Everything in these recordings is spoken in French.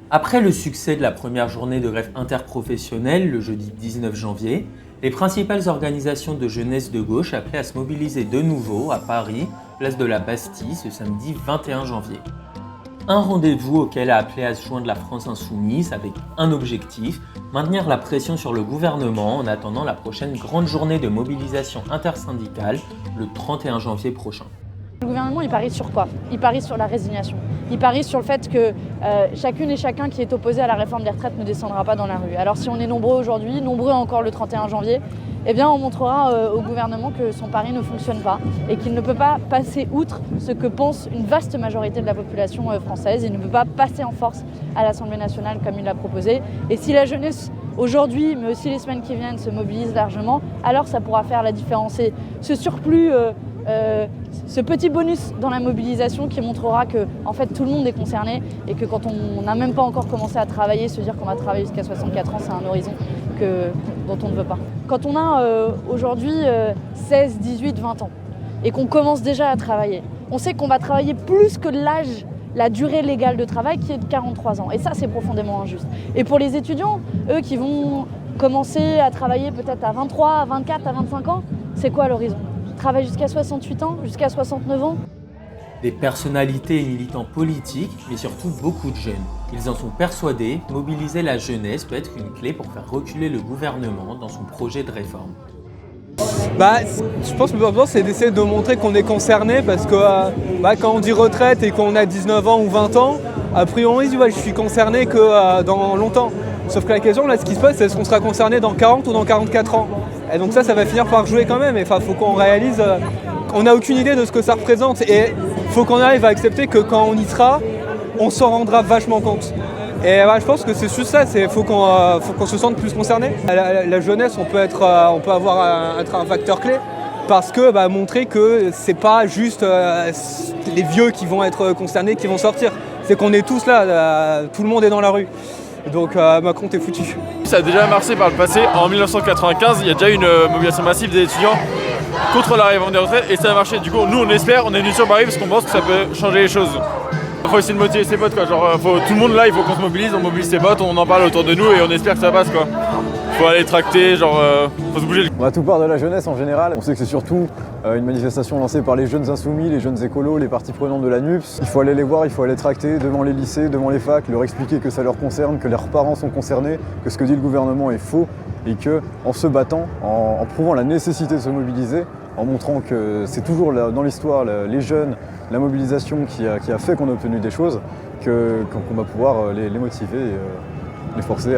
Après le succès de la première journée de grève interprofessionnelle le jeudi 19 janvier, les principales organisations de jeunesse de gauche appelaient à se mobiliser de nouveau à Paris, place de la Bastille, ce samedi 21 janvier. Un rendez-vous auquel a appelé à se joindre la France Insoumise avec un objectif, maintenir la pression sur le gouvernement en attendant la prochaine grande journée de mobilisation intersyndicale le 31 janvier prochain. Le gouvernement, il parie sur quoi? Il parie sur la résignation. Il parie sur le fait que chacune et chacun qui est opposé à la réforme des retraites ne descendra pas dans la rue. Alors si on est nombreux aujourd'hui, nombreux encore le 31 janvier, eh bien on montrera au gouvernement que son pari ne fonctionne pas et qu'il ne peut pas passer outre ce que pense une vaste majorité de la population française. Il ne peut pas passer en force à l'Assemblée nationale comme il l'a proposé. Et si la jeunesse aujourd'hui, mais aussi les semaines qui viennent, se mobilise largement, alors ça pourra faire la différence. Et ce surplus, ce petit bonus dans la mobilisation qui montrera que en fait, tout le monde est concerné et que quand on n'a même pas encore commencé à travailler, se dire qu'on va travailler jusqu'à 64 ans, c'est un horizon dont on ne veut pas. Quand on a aujourd'hui 16, 18, 20 ans et qu'on commence déjà à travailler, on sait qu'on va travailler plus que l'âge, la durée légale de travail qui est de 43 ans. Et ça, c'est profondément injuste. Et pour les étudiants, eux qui vont commencer à travailler peut-être à 23, à 24, à 25 ans, c'est quoi l'horizon? Travailler jusqu'à 68 ans, jusqu'à 69 ans? Des personnalités et militants politiques, mais surtout beaucoup de jeunes. Ils en sont persuadés, mobiliser la jeunesse peut être une clé pour faire reculer le gouvernement dans son projet de réforme. Je pense que le plus important, c'est d'essayer de montrer qu'on est concerné parce que quand on dit retraite et qu'on a 19 ans ou 20 ans, a priori, je suis concerné que dans longtemps. Sauf que la question, là, ce qui se passe, c'est est-ce qu'on sera concerné dans 40 ou dans 44 ans? Et donc ça va finir par jouer quand même. Faut qu'on réalise, on n'a aucune idée de ce que ça représente. Et il faut qu'on arrive à accepter que quand on y sera, on s'en rendra vachement compte. Et je pense que c'est juste ça, il faut qu'on se sente plus concerné. La jeunesse, on peut avoir un facteur clé parce que montrer que c'est pas juste les vieux qui vont être concernés, qui vont sortir. C'est qu'on est tous là, tout le monde est dans la rue. Donc Macron, t'es foutu. Ça a déjà marché par le passé. En 1995, il y a déjà eu une mobilisation massive des étudiants contre la réforme des retraites et ça a marché. Du coup, nous on espère, on est venus sur Paris parce qu'on pense que ça peut changer les choses. Il faut essayer de motiver ses potes, quoi. Tout le monde là, il faut qu'on se mobilise, on mobilise ses potes, on en parle autour de nous et on espère que ça passe, quoi. Faut aller tracter, faut se bouger. Tout part de la jeunesse en général. On sait que c'est surtout une manifestation lancée par les jeunes insoumis, les jeunes écolos, les parties prenantes de la NUPS. Il faut aller les voir, il faut aller tracter devant les lycées, devant les facs, leur expliquer que ça leur concerne, que leurs parents sont concernés, que ce que dit le gouvernement est faux et qu'en se battant, en prouvant la nécessité de se mobiliser, en montrant que c'est toujours dans l'histoire les jeunes, la mobilisation qui a fait qu'on a obtenu des choses, qu'on va pouvoir les motiver et les forcer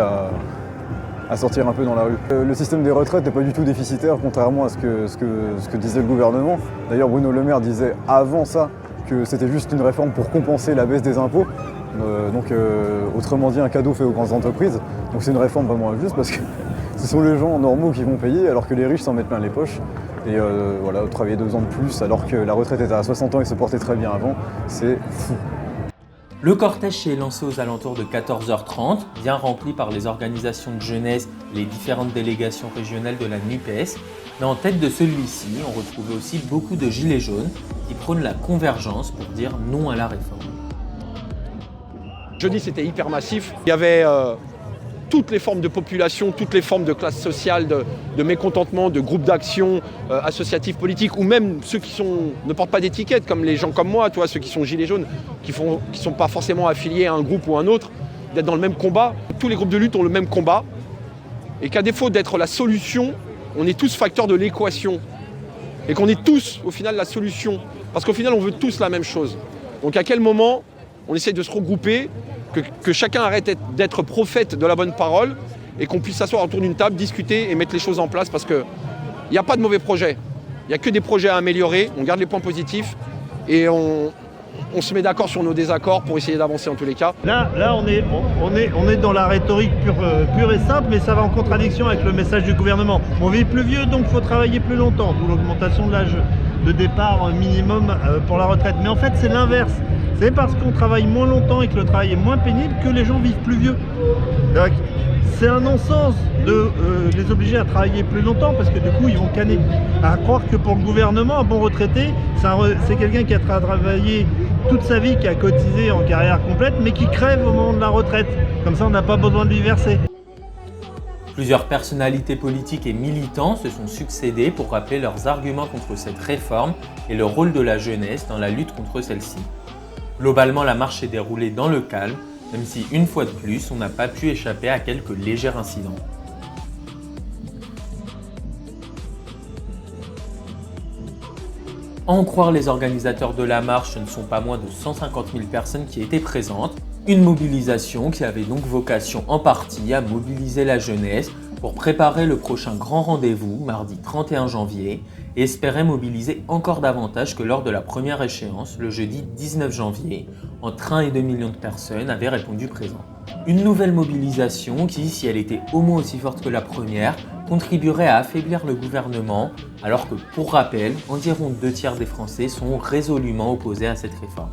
à sortir un peu dans la rue. Le système des retraites n'est pas du tout déficitaire, contrairement à ce que disait le gouvernement. D'ailleurs, Bruno Le Maire disait avant ça que c'était juste une réforme pour compenser la baisse des impôts. Autrement dit, un cadeau fait aux grandes entreprises. Donc c'est une réforme vraiment injuste parce que ce sont les gens normaux qui vont payer alors que les riches s'en mettent plein les poches. Et travailler 2 ans de plus alors que la retraite était à 60 ans et se portait très bien avant, c'est fou. Le cortège s'est lancé aux alentours de 14h30, bien rempli par les organisations de jeunesse, les différentes délégations régionales de la NUPES. Mais en tête de celui-ci, on retrouvait aussi beaucoup de gilets jaunes qui prônent la convergence pour dire non à la réforme. Jeudi, c'était hyper massif. Il y avait toutes les formes de population, toutes les formes de classe sociale, de mécontentement, de groupes d'action associatifs politiques, ou même ceux qui ne portent pas d'étiquette, comme les gens comme moi, ceux qui sont gilets jaunes, qui sont pas forcément affiliés à un groupe ou à un autre, d'être dans le même combat. Tous les groupes de lutte ont le même combat, et qu'à défaut d'être la solution, on est tous facteurs de l'équation, et qu'on est tous, au final, la solution. Parce qu'au final, on veut tous la même chose. Donc à quel moment on essaie de se regrouper, que chacun arrête d'être prophète de la bonne parole et qu'on puisse s'asseoir autour d'une table, discuter et mettre les choses en place parce qu'il n'y a pas de mauvais projets. Il n'y a que des projets à améliorer, on garde les points positifs et on se met d'accord sur nos désaccords pour essayer d'avancer en tous les cas. Là on est dans la rhétorique pure et simple, mais ça va en contradiction avec le message du gouvernement. On vit plus vieux, donc il faut travailler plus longtemps, d'où l'augmentation de l'âge de départ minimum pour la retraite. Mais en fait, c'est l'inverse. C'est parce qu'on travaille moins longtemps et que le travail est moins pénible que les gens vivent plus vieux. C'est un non-sens de les obliger à travailler plus longtemps parce que du coup ils vont canner. À croire que pour le gouvernement, un bon retraité, c'est quelqu'un qui a travaillé toute sa vie, qui a cotisé en carrière complète, mais qui crève au moment de la retraite. Comme ça, on n'a pas besoin de lui verser. Plusieurs personnalités politiques et militants se sont succédés pour rappeler leurs arguments contre cette réforme et le rôle de la jeunesse dans la lutte contre celle-ci. Globalement, la marche s'est déroulée dans le calme, même si une fois de plus, on n'a pas pu échapper à quelques légers incidents. À en croire les organisateurs de la marche, ce ne sont pas moins de 150 000 personnes qui étaient présentes. Une mobilisation qui avait donc vocation en partie à mobiliser la jeunesse pour préparer le prochain grand rendez-vous, mardi 31 janvier, et espérait mobiliser encore davantage que lors de la première échéance, le jeudi 19 janvier. Entre 1 et 2 millions de personnes avaient répondu présent. Une nouvelle mobilisation qui, si elle était au moins aussi forte que la première, contribuerait à affaiblir le gouvernement, alors que, pour rappel, environ 2 tiers des Français sont résolument opposés à cette réforme.